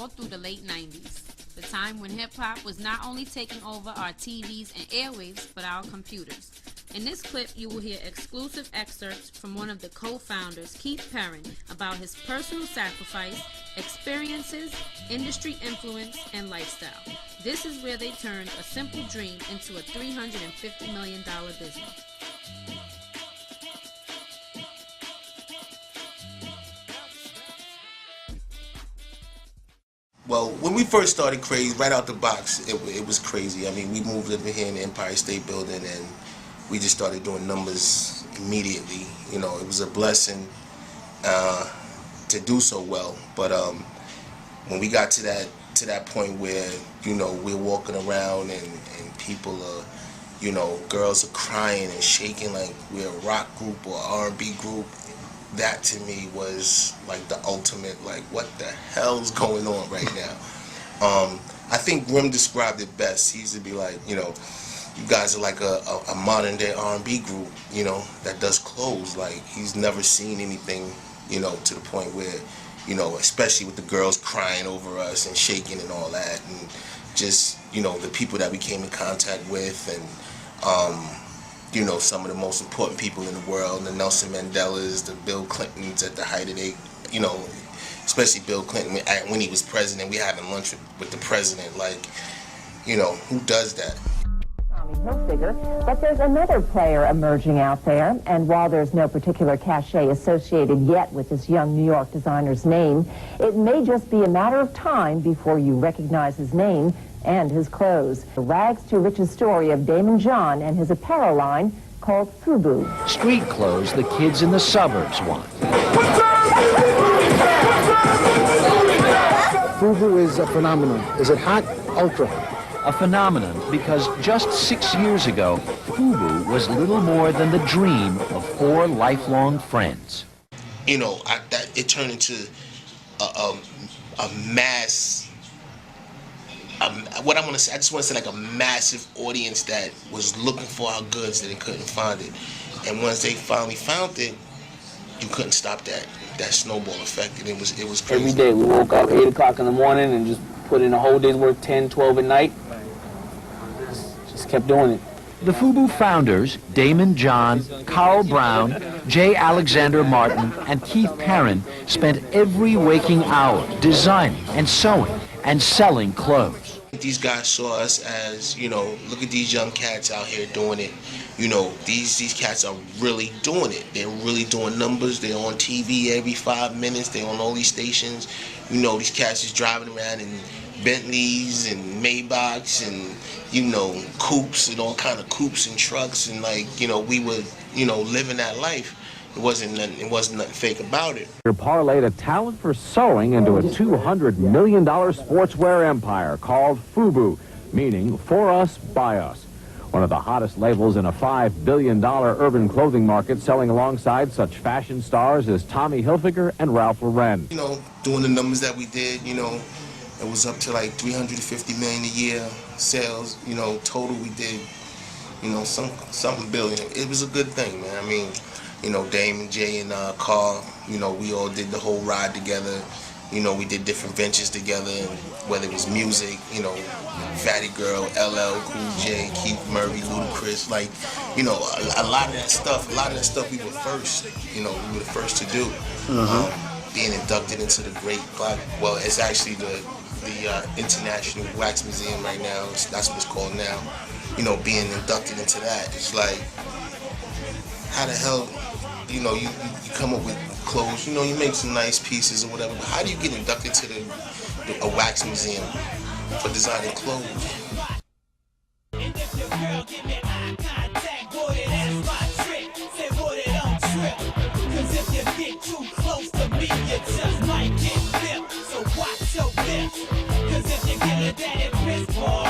all through the late 90s, the time when hip-hop was not only taking over our TVs and airwaves, but our computers. In this clip, you will hear exclusive excerpts from one of the co-founders, Keith Perrin, about his personal sacrifice, experiences, industry influence, and lifestyle. This is where they turned a simple dream into a $350 million business. Well, when we first started Crazy, right out the box, it was crazy. I mean, we moved over here in the Empire State Building, and we just started doing numbers immediately. You know, it was a blessing to do so well. But when we got to that point where, you know, we're walking around and people are, you know, girls are crying and shaking like we're a rock group or R&B group, that to me was like the ultimate, like, what the hell's going on right now? I think Grim described it best. He used to be like, you know, you guys are like a modern day R&B group, you know, that does clothes. Like, he's never seen anything, you know, to the point where, you know, especially with the girls crying over us and shaking and all that, and just, you know, the people that we came in contact with, and you know, some of the most important people in the world, the Nelson Mandelas, the Bill Clintons at the height of their, you know, especially Bill Clinton when he was president. We having lunch with the president. Like, you know, who does that? Tommy Hilfiger, but there's another player emerging out there, and while there's no particular cachet associated yet with this young New York designer's name, it may just be a matter of time before you recognize his name and his clothes. The rags to riches story of Damon John and his apparel line called FUBU. Street clothes the kids in the suburbs want. FUBU is a phenomenon. Is it hot? Ultra. A phenomenon because just 6 years ago, FUBU was little more than the dream of 4 lifelong friends. You know, it turned into a mass. What I want to say, I just want to say, like, a massive audience that was looking for our goods and they couldn't find it. And once they finally found it, you couldn't stop that snowball effect, and it was crazy. Every day we woke up 8 o'clock in the morning and just put in a whole day's work, 10, 12 at night. Just kept doing it. The FUBU founders, Damon John, Carl Brown, J. Alexander Martin, and Keith Perrin, spent every waking hour designing and sewing and selling clothes. These guys saw us as, you know, look at these young cats out here doing it. You know, these cats are really doing it. They're really doing numbers. They're on TV every 5 minutes. They're on all these stations. You know, these cats is driving around in Bentleys and Maybachs and, you know, coupes and all kind of coupes and trucks, and, like, you know, we were, you know, living that life. It wasn't nothing fake about it. Parlayed a talent for sewing into a $200 million sportswear empire called FUBU, meaning for us, by us. One of the hottest labels in a $5 billion urban clothing market, selling alongside such fashion stars as Tommy Hilfiger and Ralph Lauren. You know, doing the numbers that we did, you know, it was up to like $350 million a year sales. You know, total we did, you know, something billion. It was a good thing, man. I mean, you know, Dame and Jay and Carl, you know, we all did the whole ride together. You know, we did different ventures together, and whether it was music, you know, Fatty Girl, LL, Cool J, Keith Murray, Ludacris, like, you know, a lot of that stuff we were first, you know, we were the first to do. Being inducted into the Great Black, well, it's actually the International Wax Museum right now. That's what it's called now. You know, being inducted into that, it's like, how the hell, you know, you come up with clothes, you know, you make some nice pieces or whatever, but how do you get inducted to a wax museum for designing clothes? Cause if you get it, that it piss poor,